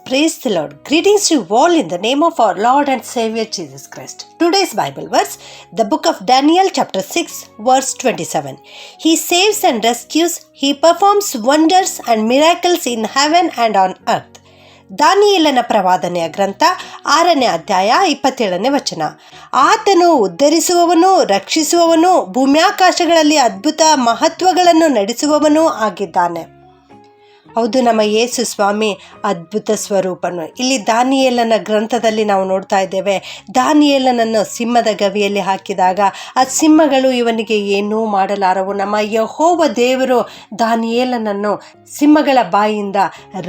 Praise the Lord. Greetings to you all in the name of our Lord and Savior Jesus Christ. Today's Bible verse, the book of Daniel chapter 6 verse 27. He saves and rescues, he performs wonders and miracles in heaven and on earth. ದಾನಿಯೇಲನ ಪ್ರವಾದನೆಯ ಗ್ರಂಥ 6ನೇ ಅಧ್ಯಾಯ 27ನೇ ವಚನ. ಆತನು ಉದ್ಧರಿಸುವವನು, ರಕ್ಷಿಸುವವನು, ಭೂಮ್ಯಾಕಾಶಗಳಲ್ಲಿ ಅದ್ಭುತ ಮಹತ್ವಗಳನ್ನು ನಡೆಸುವವನೂ ಆಗಿದ್ದಾನೆ. ಹೌದು, ನಮ್ಮ ಯೇಸು ಸ್ವಾಮಿ ಅದ್ಭುತ ಸ್ವರೂಪನು. ಇಲ್ಲಿ ದಾನಿಯೇಲನ ಗ್ರಂಥದಲ್ಲಿ ನಾವು ನೋಡ್ತಾ ಇದ್ದೇವೆ, ದಾನಿಯೇಲನನ್ನು ಸಿಂಹದ ಗವಿಯಲ್ಲಿ ಹಾಕಿದಾಗ ಆ ಸಿಂಹಗಳು ಇವನಿಗೆ ಏನೂ ಮಾಡಲಾರವು. ನಮ್ಮ ಯೆಹೋವ ದೇವರು ದಾನಿಯೇಲನನ್ನು ಸಿಂಹಗಳ ಬಾಯಿಯಿಂದ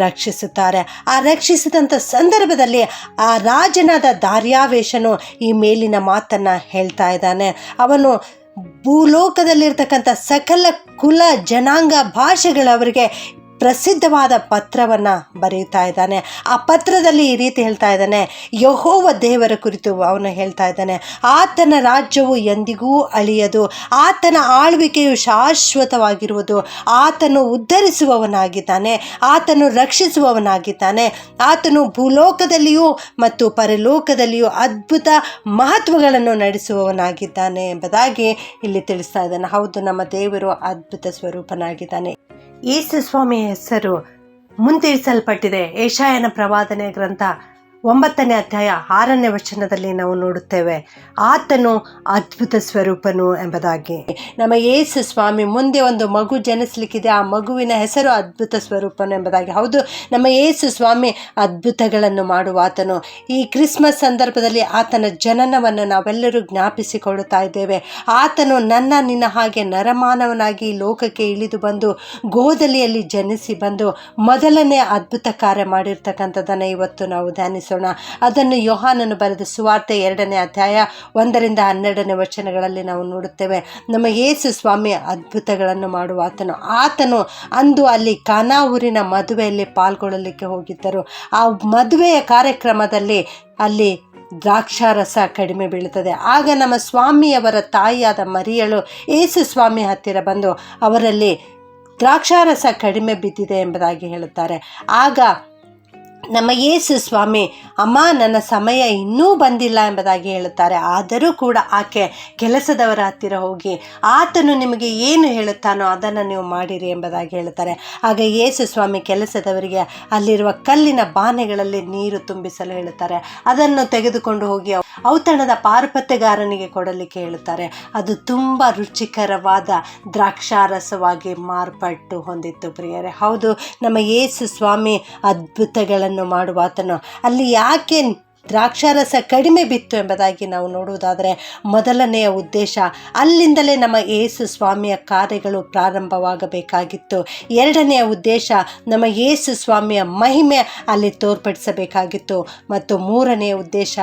ರಕ್ಷಿಸುತ್ತಾರೆ. ಆ ರಕ್ಷಿಸಿದಂಥ ಸಂದರ್ಭದಲ್ಲಿ ಆ ರಾಜನಾದ ದಾರ್ಯಾವೇಶನು ಈ ಮೇಲಿನ ಮಾತನ್ನು ಹೇಳ್ತಾ ಇದ್ದಾನೆ. ಅವನು ಭೂಲೋಕದಲ್ಲಿರ್ತಕ್ಕಂಥ ಸಕಲ ಕುಲ ಜನಾಂಗ ಭಾಷೆಗಳವರಿಗೆ ಪ್ರಸಿದ್ಧವಾದ ಪತ್ರವನ್ನು ಬರೆಯುತ್ತಾ ಇದ್ದಾನೆ. ಆ ಪತ್ರದಲ್ಲಿ ಈ ರೀತಿ ಹೇಳ್ತಾ ಇದ್ದಾನೆ, ಯೆಹೋವ ದೇವರ ಕುರಿತು ಅವನು ಹೇಳ್ತಾ ಇದ್ದಾನೆ, ಆತನ ರಾಜ್ಯವು ಎಂದಿಗೂ ಅಳಿಯದು, ಆತನ ಆಳ್ವಿಕೆಯು ಶಾಶ್ವತವಾಗಿರುವುದು, ಆತನು ಉದ್ಧರಿಸುವವನಾಗಿದ್ದಾನೆ, ಆತನು ರಕ್ಷಿಸುವವನಾಗಿದ್ದಾನೆ, ಆತನು ಭೂಲೋಕದಲ್ಲಿಯೂ ಮತ್ತು ಪರಲೋಕದಲ್ಲಿಯೂ ಅದ್ಭುತ ಮಹತ್ವಗಳನ್ನು ನಡೆಸುವವನಾಗಿದ್ದಾನೆ ಎಂಬುದಾಗಿ ಇಲ್ಲಿ ತಿಳಿಸ್ತಾ ಇದ್ದಾನೆ. ಹೌದು, ನಮ್ಮ ದೇವರು ಅದ್ಭುತ ಸ್ವರೂಪನಾಗಿದ್ದಾನೆ. ಯೇಸು ಸ್ವಾಮಿಯ ಹೆಸರು ಮುಂತಿರಿಸಲ್ಪಟ್ಟಿದೆ. ಯೆಶಾಯನ ಪ್ರವಾದನೆ ಗ್ರಂಥ 9ನೇ ಅಧ್ಯಾಯ 6ನೇ ವಚನದಲ್ಲಿ ನಾವು ನೋಡುತ್ತೇವೆ, ಆತನು ಅದ್ಭುತ ಸ್ವರೂಪನು ಎಂಬುದಾಗಿ. ನಮ್ಮ ಯೇಸು ಸ್ವಾಮಿ ಮುಂದೆ ಒಂದು ಮಗು ಜನಿಸಲಿಕ್ಕಿದೆ, ಆ ಮಗುವಿನ ಹೆಸರು ಅದ್ಭುತ ಸ್ವರೂಪನು ಎಂಬುದಾಗಿ. ಹೌದು, ನಮ್ಮ ಯೇಸು ಸ್ವಾಮಿ ಅದ್ಭುತಗಳನ್ನು ಮಾಡುವ ಆತನು. ಈ ಕ್ರಿಸ್ಮಸ್ ಸಂದರ್ಭದಲ್ಲಿ ಆತನ ಜನನವನ್ನು ನಾವೆಲ್ಲರೂ ಜ್ಞಾಪಿಸಿಕೊಳ್ಳುತ್ತಾ ಇದ್ದೇವೆ. ಆತನು ನಿನ್ನ ಹಾಗೆ ನರಮಾನವನಾಗಿ ಲೋಕಕ್ಕೆ ಇಳಿದು ಬಂದು ಗೋದಲಿಯಲ್ಲಿ ಜನಿಸಿ ಬಂದು ಮೊದಲನೇ ಅದ್ಭುತ ಕಾರ್ಯ ಮಾಡಿರ್ತಕ್ಕಂಥದ್ದನ್ನು ಇವತ್ತು ನಾವು ಧ್ಯಾನಿಸೋಣ. ಅದನ್ನು ಯೋಹಾನನು ಬರೆದ ಸುವಾರ್ತೆ 2ನೇ ಅಧ್ಯಾಯ 1ರಿಂದ 12ನೇ ವಚನಗಳಲ್ಲಿ ನಾವು ನೋಡುತ್ತೇವೆ. ನಮ್ಮ ಯೇಸು ಸ್ವಾಮಿ ಅದ್ಭುತಗಳನ್ನು ಮಾಡುವ ಆತನು ಅಂದು ಅಲ್ಲಿ ಕಾನಾ ಊರಿನ ಮದುವೆಯಲ್ಲಿ ಪಾಲ್ಗೊಳ್ಳಲಿಕ್ಕೆ ಹೋಗಿದ್ದರು. ಆ ಮದುವೆಯ ಕಾರ್ಯಕ್ರಮದಲ್ಲಿ ಅಲ್ಲಿ ದ್ರಾಕ್ಷಾರಸ ಕಡಿಮೆ ಬೀಳುತ್ತದೆ. ಆಗ ನಮ್ಮ ಸ್ವಾಮಿಯವರ ತಾಯಿಯಾದ ಮರಿಯಳು ಯೇಸು ಸ್ವಾಮಿ ಹತ್ತಿರ ಬಂದು ಅವರಲ್ಲಿ ದ್ರಾಕ್ಷಾರಸ ಕಡಿಮೆ ಬಿದ್ದಿದೆ ಎಂಬುದಾಗಿ ಹೇಳುತ್ತಾರೆ. ಆಗ ನಮ್ಮ ಯೇಸು ಸ್ವಾಮಿ, ಅಮ್ಮ, ನನ್ನ ಸಮಯ ಇನ್ನೂ ಬಂದಿಲ್ಲ ಎಂಬುದಾಗಿ ಹೇಳುತ್ತಾರೆ. ಆದರೂ ಕೂಡ ಆಕೆ ಕೆಲಸದವರ ಹತ್ತಿರ ಹೋಗಿ ಆತನು ನಿಮಗೆ ಏನು ಹೇಳುತ್ತಾನೋ ಅದನ್ನು ನೀವು ಮಾಡಿರಿ ಎಂಬುದಾಗಿ ಹೇಳುತ್ತಾರೆ. ಆಗ ಯೇಸು ಸ್ವಾಮಿ ಕೆಲಸದವರಿಗೆ ಅಲ್ಲಿರುವ ಕಲ್ಲಿನ ಬಾನೆಗಳಲ್ಲಿ ನೀರು ತುಂಬಿಸಲು ಹೇಳುತ್ತಾರೆ. ಅದನ್ನು ತೆಗೆದುಕೊಂಡು ಹೋಗಿ ಔತಣದ ಪಾರುಪತ್ಯಗಾರನಿಗೆ ಕೊಡಲಿಕ್ಕೆ ಹೇಳುತ್ತಾರೆ. ಅದು ತುಂಬ ರುಚಿಕರವಾದ ದ್ರಾಕ್ಷಾರಸವಾಗಿ ಮಾರ್ಪಟ್ಟು ಹೊಂದಿತ್ತು ಪ್ರಿಯರೇ. ಹೌದು, ನಮ್ಮ ಯೇಸು ಸ್ವಾಮಿ ಅದ್ಭುತಗಳನ್ನು ಮಾಡುವ ಆತನು. ಅಲ್ಲಿ ಯಾಕೆ ದ್ರಾಕ್ಷಾರಸ ಕಡಿಮೆ ಬಿತ್ತು ಎಂಬುದಾಗಿ ನಾವು ನೋಡುವುದಾದರೆ, ಮೊದಲನೆಯ ಉದ್ದೇಶ ಅಲ್ಲಿಂದಲೇ ನಮ್ಮ ಯೇಸು ಸ್ವಾಮಿಯ ಕಾರ್ಯಗಳು ಪ್ರಾರಂಭವಾಗಬೇಕಾಗಿತ್ತು. ಎರಡನೆಯ ಉದ್ದೇಶ ನಮ್ಮ ಯೇಸು ಸ್ವಾಮಿಯ ಮಹಿಮೆ ಅಲ್ಲಿ ತೋರ್ಪಡಿಸಬೇಕಾಗಿತ್ತು. ಮತ್ತು ಮೂರನೆಯ ಉದ್ದೇಶ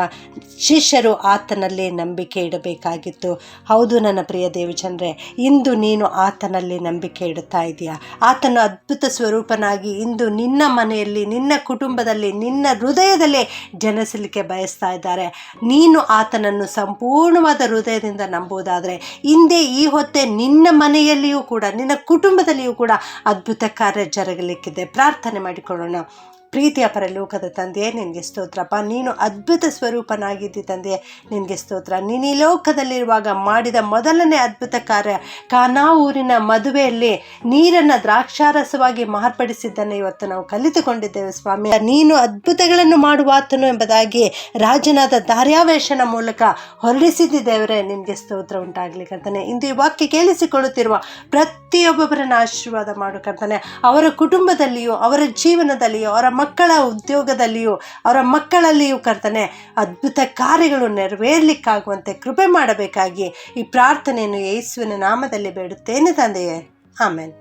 ಶಿಷ್ಯರು ಆತನಲ್ಲಿ ನಂಬಿಕೆ ಇಡಬೇಕಾಗಿತ್ತು. ಹೌದು ನನ್ನ ಪ್ರಿಯ ದೇವಜನರೇ, ಇಂದು ನೀನು ಆತನಲ್ಲಿ ನಂಬಿಕೆ ಇಡುತ್ತಾ ಇದೆಯಾ? ಆತನು ಅದ್ಭುತ ಸ್ವರೂಪನಾಗಿ ಇಂದು ನಿನ್ನ ಮನೆಯಲ್ಲಿ, ನಿನ್ನ ಕುಟುಂಬದಲ್ಲಿ, ನಿನ್ನ ಹೃದಯದಲ್ಲಿ ಜನಿಸಲಿಕ್ಕೆ ಬಯಸ್ತಾ ಇದ್ದಾರೆ. ನೀನು ಆತನನ್ನು ಸಂಪೂರ್ಣವಾದ ಹೃದಯದಿಂದ ನಂಬುವುದಾದರೆ ಇಂದೇ ಈ ಹೊತ್ತೆ ನಿನ್ನ ಮನೆಯಲ್ಲಿಯೂ ಕೂಡ, ನಿನ್ನ ಕುಟುಂಬದಲ್ಲಿಯೂ ಕೂಡ ಅದ್ಭುತ ಕಾರ್ಯ ಜರುಗಲಿಕ್ಕಿದೆ. ಪ್ರಾರ್ಥನೆ ಮಾಡಿಕೊಳ್ಳೋಣ. ಪ್ರೀತಿಯ ಪರಲೋಕದ ತಂದೆಯೇ, ನಿನಗೆ ಸ್ತೋತ್ರಪ್ಪ. ನೀನು ಅದ್ಭುತ ಸ್ವರೂಪನಾಗಿದ್ದಿ ತಂದೆಯೇ, ನಿನಗೆ ಸ್ತೋತ್ರ. ನೀನು ಈ ಲೋಕದಲ್ಲಿರುವಾಗ ಮಾಡಿದ ಮೊದಲನೇ ಅದ್ಭುತ ಕಾರ್ಯ ಕಾನಾ ಊರಿನ ಮದುವೆಯಲ್ಲಿ ನೀರನ್ನು ದ್ರಾಕ್ಷಾರಸವಾಗಿ ಮಾರ್ಪಡಿಸಿದ್ದನ್ನು ಇವತ್ತು ನಾವು ಕಲಿತುಕೊಂಡಿದ್ದೇವೆ ಸ್ವಾಮಿ. ನೀನು ಅದ್ಭುತಗಳನ್ನು ಮಾಡುವ ಆತನು ಎಂಬುದಾಗಿ ರಾಜನಾದ ದಾರ್ಯಾವೇಶನ ಮೂಲಕ ಹೊರಡಿಸಿದ್ದೇವರೇ, ನಿನಗೆ ಸ್ತೋತ್ರ ಉಂಟಾಗಲಿ ಕರ್ತನೆ. ಇಂದು ಈ ವಾಕ್ಯ ಕೇಳಿಸಿಕೊಳ್ಳುತ್ತಿರುವ ಪ್ರತಿಯೊಬ್ಬೊಬ್ಬರನ್ನು ಆಶೀರ್ವಾದ ಮಾಡು ಕರ್ತನೆ. ಅವರ ಕುಟುಂಬದಲ್ಲಿಯೂ, ಅವರ ಜೀವನದಲ್ಲಿಯೂ, ಅವರ ಮಕ್ಕಳ ಉದ್ಯೋಗದಲ್ಲಿಯೂ, ಅವರ ಮಕ್ಕಳಲ್ಲಿಯೂ ಕರ್ತನೆ ಅದ್ಭುತ ಕಾರ್ಯಗಳು ನೆರವೇರಲಿಕ್ಕಾಗುವಂತೆ ಕೃಪೆ ಮಾಡಬೇಕಾಗಿ ಈ ಪ್ರಾರ್ಥನೆಯನ್ನು ಯೇಸುವಿನ ನಾಮದಲ್ಲಿ ಬೇಡುತ್ತೇನೆ ತಂದೆಯೇ. ಆಮೆನ್.